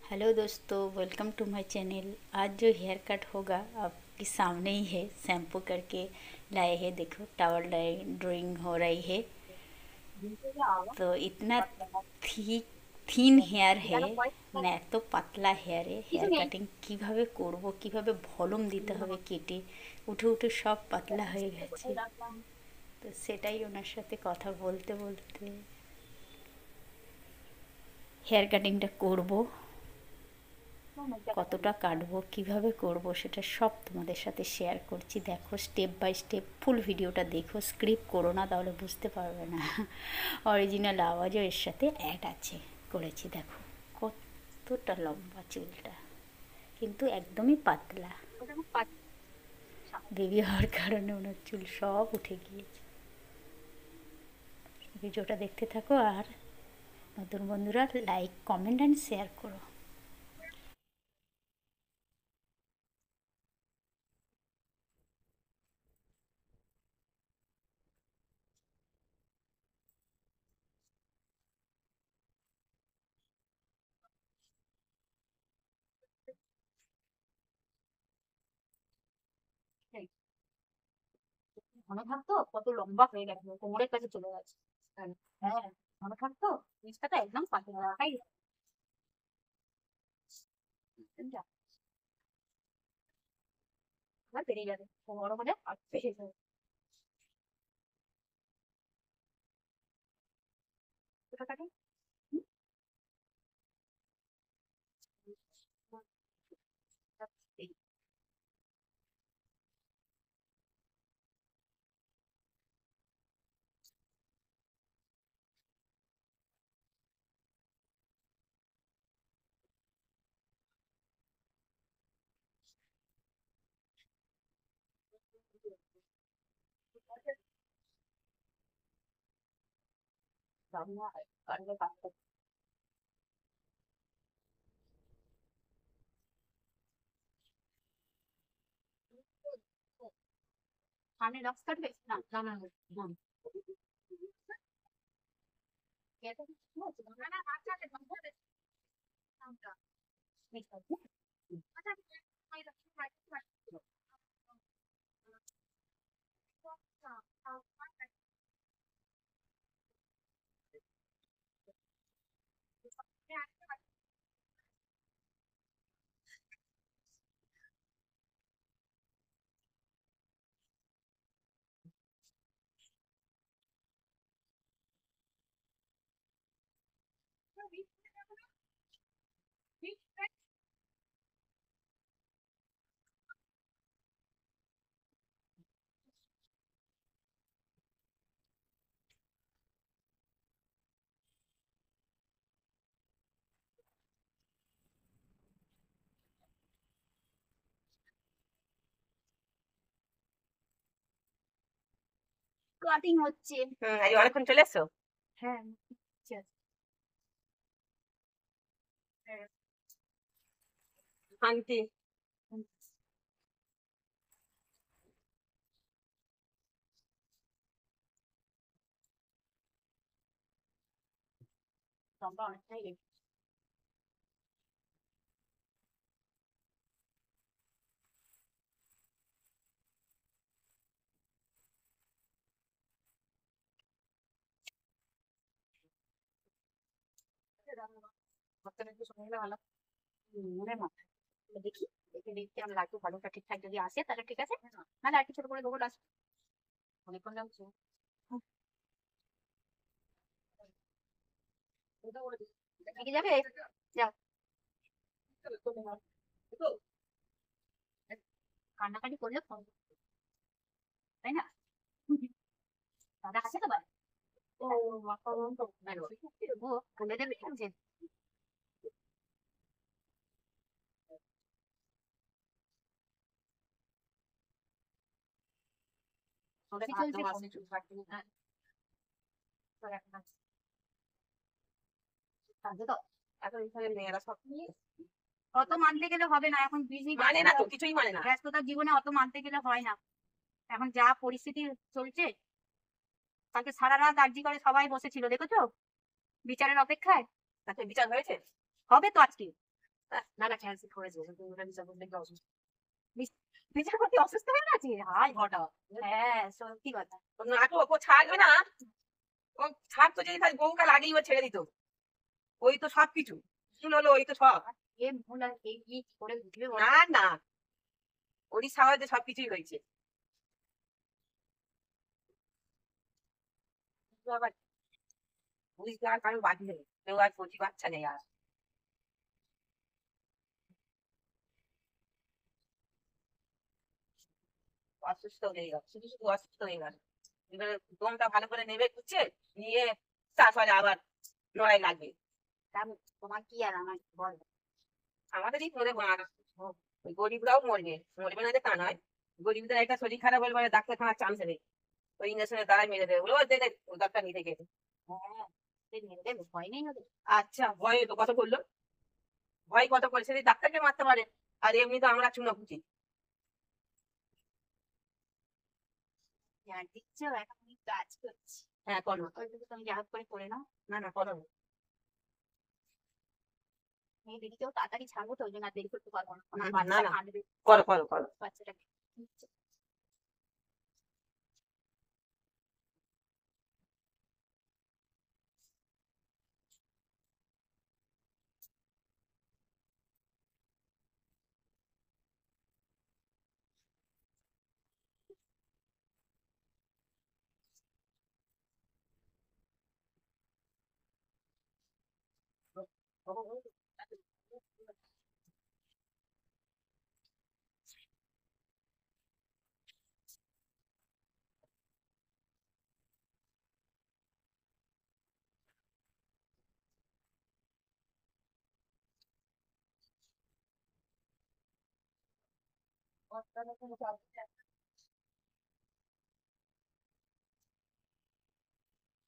Hello दोस्तों, welcome to my channel. आज जो हेयर कट होगा आपके सामने ही है। शैम्पू करके लाए हैं। देखो, टावल ड्राइंग हो रही है। तो इतना थिक থিন হেয়ার है মানে এত পাতলা হেয়ারে হেয়ার কাটিং কিভাবে করব, কিভাবে ভলিউম দিতে হবে কেটে উঠে উঠে সব পাতলা হয়ে গেছে। তো সেটাই ওনার সাথে কথা বলতে বলতে হেয়ার কাটিংটা করব। কতটা কাটবো, কিভাবে করব, সেটা সব তোমাদের সাথে শেয়ার করছি। দেখো, স্টেপ বাই স্টেপ ফুল ভিডিওটা দেখো, স্ক্রিপ্ট করো না, তাহলে বুঝতে পারবে না। অরিজিনাল আওয়াজও এর সাথে অ্যাড আছে, করেছি। দেখো কতটা লম্বা চুলটা, কিন্তু একদমই পাতলা। বেবি হওয়ার কারণে ওনার চুল সব উঠে গিয়েছে। ভিডিওটা দেখতে থাকো, আর নতুন বন্ধুরা লাইক, কমেন্ট অ্যান্ড শেয়ার করো। ঘন থাকতো কত লম্বা হয়ে গেছে, কোমরের কাছে চলে গেছে। হ্যাঁ, ঘন থাকতো, জিনিসটা একদম পাতলা রাখাই আর বেরিয়ে যাবে, বড় হলে আর বেশি যাবে। ওটা কাটে। সামনে রক্স কাটবে না, না, না, না। না, না, আচ্ছা, আচ্ছা, নামটা। কাটিং হচ্ছে। অনেকক্ষণ চলে এসছো। হ্যাঁ, আচ্ছা, হ্যাঁ, শান্তি। লম্বা অনেকটাই গেছে। করতে একটু সময় হলে ভালো। মনের মাথায় দেখি, দেখে দেখতে আমার লাগবে, ভালোটা ঠিকঠাক যদি আসে তাহলে ঠিক আছে, নাহলে আর একটু ছোট করে গোবর আসবে। অনেকক্ষণ লাগছে। ঠিক যাবে, যাও। কান্নাকাটি করলে ফোন, তাই না? দাদা আছে তো বাড়ি? ও, ও বলে দেবে যে কি চলছে ফোনে চুল কাটতে। হ্যাঁ, তো এখন কাঁদছে তো। এখন এখানে মেয়েরা সব অত মানতে গেলে হবে না, এখন বিজি মানে না তো, কিছুই মানে না। ব্যস্ততার জীবনে অত মানতে গেলে হয় না। এখন যা পরিস্থিতি চলছে, কালকে সারা রাত আরজি করে সবাই বসেছিল দেখেছো, বিচারের অপেক্ষায়। তাতে বিচার হয়েছে? হবে তো আজকে। না না ক্যান্সেল করে দিও, তুমি ওটা বিচার করতে একটু অসুস্থ। বিচার করতে অসুস্থ হয়ে গেছে, হাই ঘটা। হ্যাঁ সত্যি কথা। নাটক ও ছাড়বে না। ও ছাড়তো যদি তাহলে বহুকাল আগেই ও ছেড়ে দিত। ওই তো সবকিছু ভুল হলো, ওই তো সব। এ ভুল আর কে কি করে বুঝবে বলো? না না, ওরই সাহায্যে সবকিছুই হয়েছে। তো আবার বুঝতে আর কারো বাকি নেই, কেউ আর কচি বাচ্চা নেই আর। অসুস্থ হয়ে গেল, শুধু শুধু অসুস্থ হয়ে গেল। এবারে দমটা ভালো করে নেবে, বুঝছে, নিয়ে তারপরে আবার লড়াই লাগবে। তোমার কি আর আমার বল। আমাদেরই করে আর ওই গরিবরাও মরবে, মরবে না যে তা নয়। গরিবদের একটা শরীর খারাপ হলে পরে ডাক্তারখানার চান্স নেই, ওই ইঞ্জেকশনের দ্বারাই মেরে দেবে, বলো দে দে ডাক্তার নিতে গেছে। হ্যাঁ মেরে দেবে, ভয় নেই ওদের। আচ্ছা, ভয় তো কত করলো, ভয় কত করেছে যে ডাক্তারকে মারতে পারে, আর এমনি তো আমরা চুনোপুটি। আর দিচ্ছ এখন আমি কাজ করছি। হ্যাঁ করো। ওইটুকু তুমি যা হোক করে করে নাও। না না করো। এই দিদিকেও তাড়াতাড়ি ছাড়বো তো, ওই জন্য আর দেরি করতে পারবো না, না, আমার না, বাচ্চা না। কাঁদবে। করো করো করো। বাচ্চাটাকে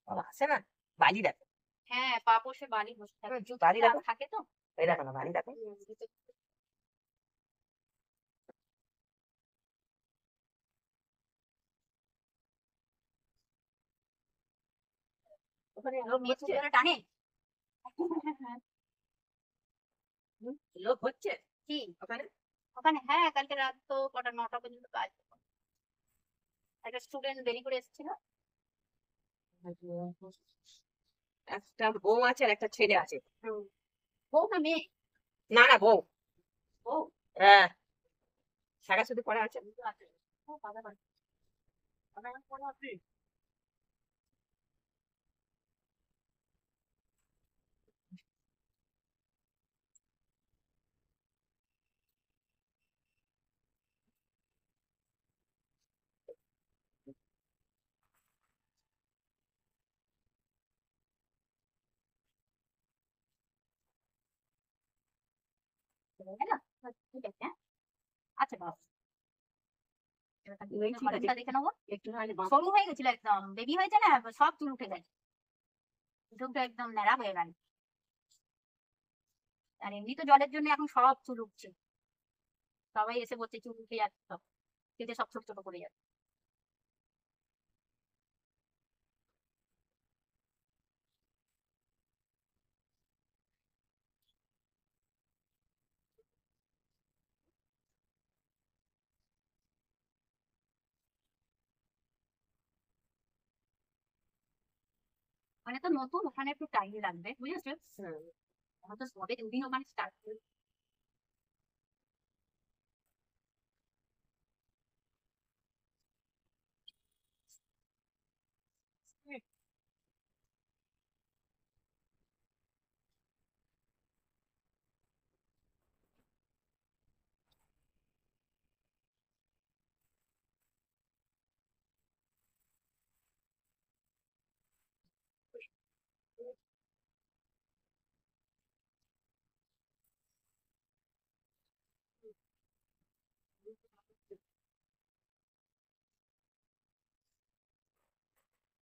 বাবা আসে না, বালি দেখো। হ্যাঁ পা বসে বাড়ি বসে থাকে, জুতো বালি দেখো, থাকে তো। এই দেখো না বালি দেখো। ওখানে লোক মেয়ে খুব হচ্ছে, জোরে টানে। লোক হচ্ছে কি ওখানে। ওখানে? হ্যাঁ কালকে রাত তো কটা, 9টা পর্যন্ত কাজ। একটা স্টুডেন্ট দেরি করে এসেছিল। একটা বউ আছে আর একটা ছেলে আছে। বউ না মেয়ে? না না বউ। বউ। হ্যাঁ, শাখা শুধু পড়া আছে। ও বাবা বাবা। হ্যাঁ না? ঠিক আছে হ্যাঁ। আচ্ছা বাবা, এই ঠিক আছে, কলমটা দেখে নেবো। একটু নাহলে সরু হয়ে গেছিল একদম, বেবি হয়েছে না, সব চুল উঠে গেছে, চুলটা একদম ন্যাড়া হয়ে গেল। আর এমনি তো জলের জন্য এখন সব চুল উঠছে, সবাই এসে বলছে চুল উঠে যাচ্ছে, সব কেটে সব ছোট ছোট করে যাচ্ছে। মানে তো নতুন, ওখানে একটু টাইম লাগবে বুঝেছো। আমার তো সবে 2 দিন ওখানে স্টার্ট করে।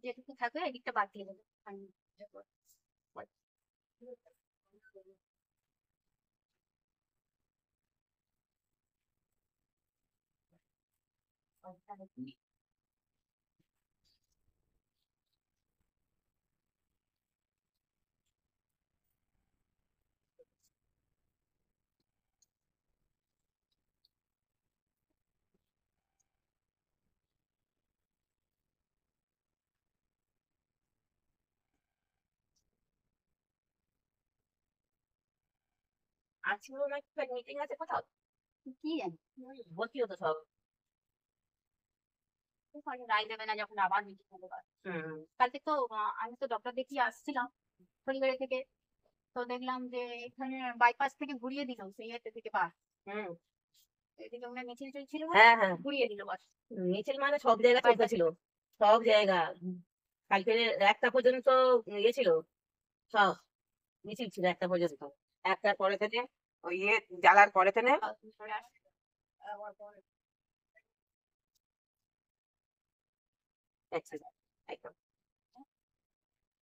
যেটুকু থাকবে এদিকটা বাদ দিয়ে দেবে আমি ইয়ে করবো। আজকে না মিটিং আছে কোথাও, কি জানি ভর্তি হতো সব। রায় দেবে না যখন আবার মিটিং হবে। হুম কালকে তো আমি তো ডক্টর দেখিয়ে আসছিলাম পরিবারের থেকে, তো দেখলাম যে এখানে বাইপাস থেকে ঘুরিয়ে দিল সেই হাতে থেকে বাস, হুম। এদিকে ওখানে মিছিল চলছিল না, হ্যাঁ হ্যাঁ, ঘুরিয়ে দিল বাস। মিছিল মানে সব জায়গা চলতেছিল, সব জায়গা। কালকে একটা পর্যন্ত ইয়ে ছিল, সব মিছিল ছিল একটা পর্যন্ত। একটার পরে থেকে ওই ইয়ে জ্বালার পরে থেকে সরে আসছে আবার পরে একসাথে একদম।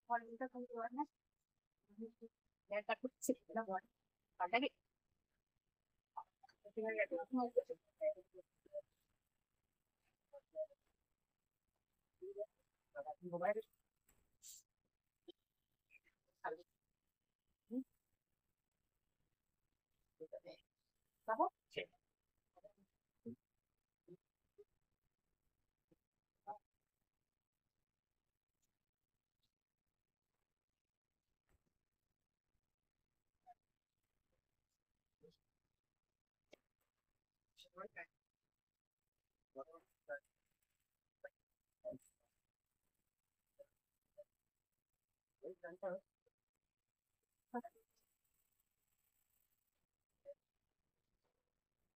কলেজটা খুলতে পারে না, একটা করছে না বল পাল্টাকে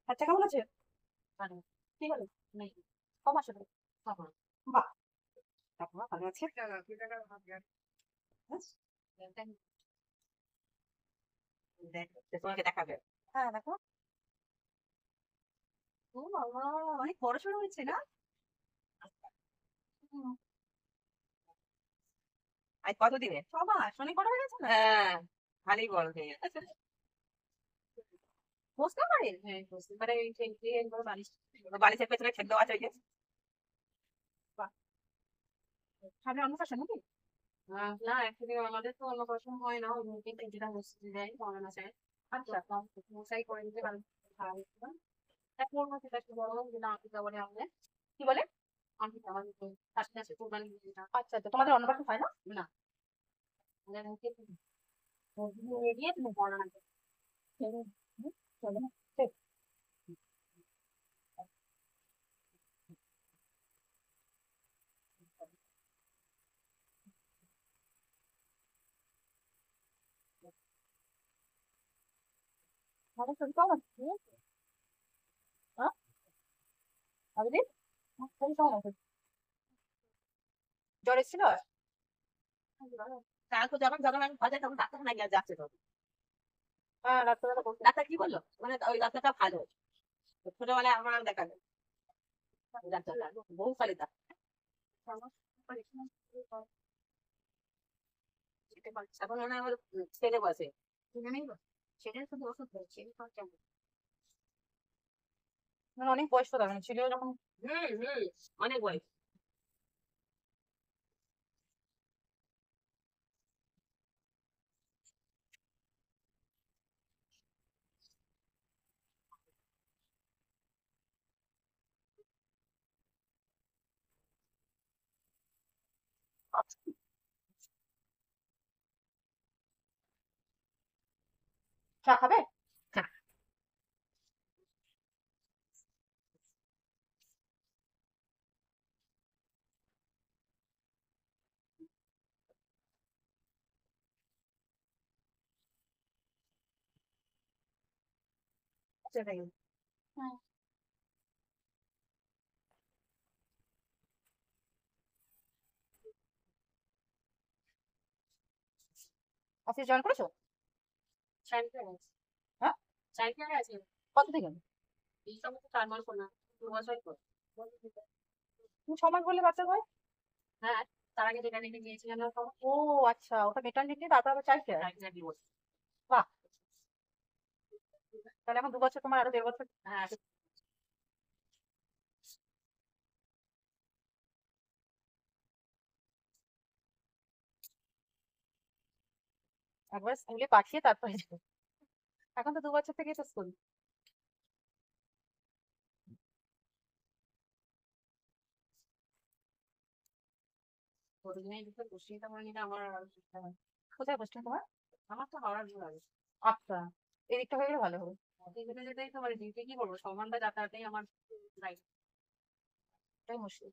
আচ্ছা কেমন আছে কি হলো নেই কম আসবে বাহ তারপর ভালো আছে তোমাকে দেখাবে। হ্যাঁ দেখো ও বাবা অনেক বড় সড়ো হয়েছে না আজ কতদিনে? সবাস অনেক বড় হয়ে গেছে না হ্যাঁ, ভালোই বড় হয়ে গেছে। বসতে পারে হ্যাঁ বসতে পারে এই বালিশ বালিশের পেছনে ছেদ দেওয়া আছে ওই যে। সামনে অন্নপ্রাশন নাকি না অ্যাকচুয়ালি আমাদের তো অন্নপ্রাশন হয় না, ওই মিটিং যেটা মসজিদে দেয় মহারানা সাহেব। আচ্ছা মশাই করে দিতে পারেন। এক ওর মধ্যে একটা বড় যেটা আঁকিটা বলে আমাদের কি বলে আঙ্কিতা আমাদের তো শাশুড়ি আছে কোরবানি যেটা। আচ্ছা আচ্ছা তোমাদের অন্নপ্রাশন হয় না না, আমাদের হচ্ছে নিয়ে গিয়ে তুমি মহারানা চলো ঠিক আমাদের শরীর কেমন আছে হ্যাঁ আমাদের শরীর কেমন আছে জ্বর এসেছিল কালকে যখন যখন আমি বাজার তখন ডাক্তার না গিয়ে যাচ্ছে তো। হ্যাঁ ডাক্তারবেলা বলতে ডাক্তার কি বললো মানে ওই ডাক্তারটা ভালো, ছোটবেলায় আমার দেখালো ডাক্তারটা বহু কালী ডাক্তার। এখন মনে হয় আমার ছেলে বসে। সেটা শুধু ওষুধ দিচ্ছে কেমন মানে অনেক বয়স তো তার ছিল যখন হুম, অনেক বয়স। চা খাবে সেটাই। হ্যাঁ অফিস জয়েন করেছো হ্যাঁ চাইল্ড আছে কত থেকে এই সমস্ত 4 মাস না 2 বছর পর। তুমি 6 মাস বললে বাচ্চা হয় হ্যাঁ, তার আগে যেটা নিতে গিয়েছিলাম না তখন ও আচ্ছা ওটা মেটার্নিটি তারপর আবার চাইল্ড চাইল্ড ডিভোর্স। বাহ তাহলে এখন 2 বছর তোমার আরো 1.5 বছর হ্যাঁ একবার স্কুলে পাঠিয়ে তারপরে যাবে। এখন তো 2 বছর থেকেই তো স্কুল প্রতিদিনই দুটো বসিয়ে তো করে নিলে আমার আর অসুবিধা হয়। কোথায় বসছেন তোমার আমার তো হাওড়ার দূর আগে। আচ্ছা এই দিকটা হয়ে গেলে ভালো হবে। ডিউটিতে যেতেই তো মানে ডিউটি কি করবো, 6 ঘন্টা যাতায়াতেই আমার লাইফ, এটাই মুশকিল।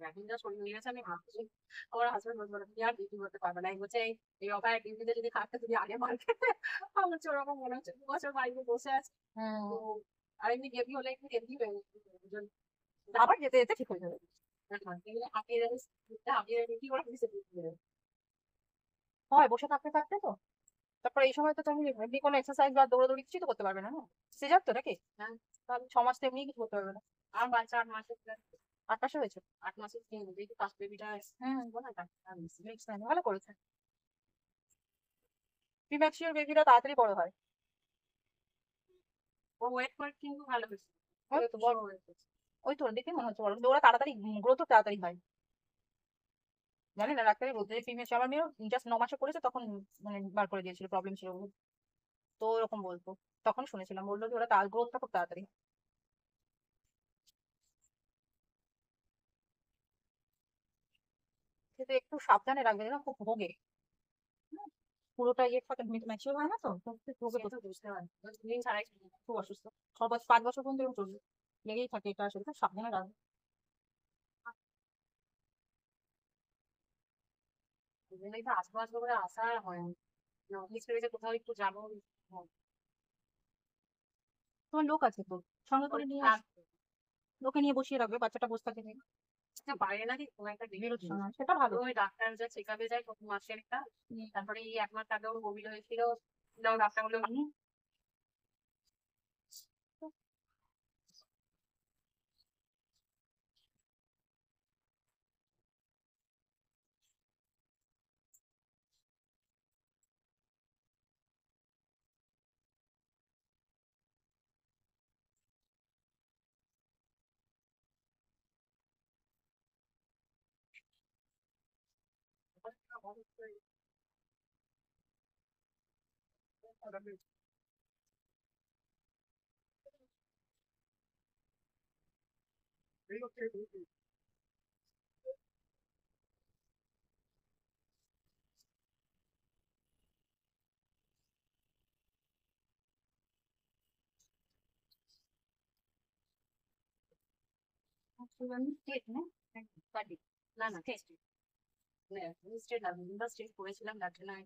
এখন যা শরীর নিয়ে গেছে আমি ভাবছি, আমার হাজবেন্ড বলবো তুমি আর ডিউটি করতে পারবে না, এই বলছে এই অপায় ডিউটিতে যদি থাকতে তুমি আগে মারতে। আমার হচ্ছে ওরকম মনে হচ্ছে 2 বছর বাড়িতে বসে আছে। তো আর এমনি গেমই হলে একটু এমনি হয়ে গেছে, আবার যেতে যেতে ঠিক হয়ে যাবে। হাঁপিয়ে যাবে, হাঁপিয়ে যাবে কি করে হয় বসে থাকতে থাকতে তো। তারপর এই সময় তো তুমি এমনি কোনো এক্সারসাইজ বা দৌড়াদৌড়ি কিছু তো করতে পারবে না, না সিজার তো নাকি? হ্যাঁ, তাহলে 6 মাস তো এমনি কিছু করতে পারবে না। আমার বাচ্চা 8 মাসের, 8 মাসে হয়েছে, 8 মাসের যেহেতু ফার্স্ট বেবিটা। হ্যাঁ বলো না, ভালো করেছে। প্রিম্যাচিওর বেবিরা তাড়াতাড়ি বড় হয়। ও ওয়েট করে কিন্তু ভালো হয়েছে, ওই তো বড় হয়েছে, ওই তো দেখে মনে হচ্ছে বড়, কিন্তু ওরা তাড়াতাড়ি গ্রোথ তাড়াতাড়ি হয়। জানি না, ডাক্তারই বলতে যে প্রিম্যাচিওর, আমার মেয়েও জাস্ট 9 মাসে করেছে তখন মানে বার করে দিয়েছিল, প্রবলেম ছিল বহুত। তো ওরকম বলতো, তখন শুনেছিলাম, বললো যে ওরা তার গ্রোথটা খুব তাড়াতাড়ি। কিন্তু একটু সাবধানে রাখবে, যেন খুব ভোগে। হুম, পুরোটা ইয়ে থাকে, ম্যাচিওর হয় না তো, তো একটু ভোগে, তো বুঝতে পারে দিন ছাড়াই খুব অসুস্থ। 5 বছর পর্যন্ত এরকম চলবে, লেগেই থাকে এটা, আসলে খুব সাবধানে রাখবে। এই তো আস্তে আস্তে করে আসা হয় না, অফিস করে কোথাও একটু যাবো। তোমার লোক আছে তো, সঙ্গে করে নিয়ে লোকে নিয়ে বসিয়ে রাখবে, বাচ্চাটা বসে থাকে। বাইরে নাকি কোনো একটা বেরোচ্ছে না, সেটা ভালো। ওই ডাক্তার যা চেক আপে যায় প্রতি মাসে একটা, তারপরে এই 1 মাস আগেও কোভিড হয়েছিল, ডাক্তার বললো না না টেস্ট স্টেট না, স্টেট করেছিলাম ডাক্তার না।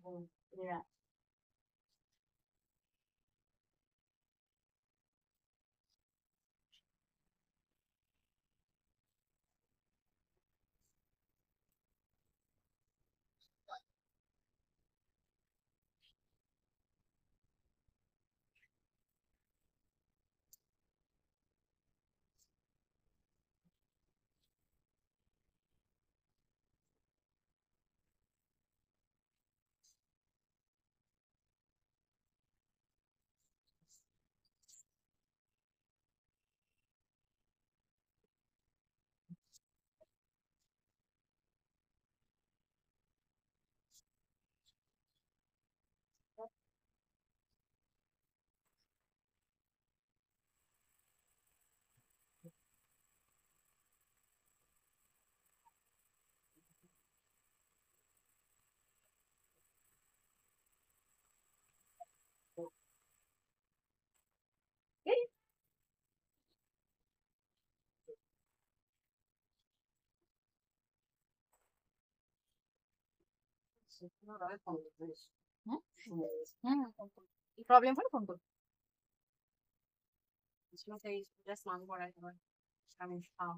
প্রবলেম হলে ফোন করবো, স্নান করাই তোমার আমি हाँ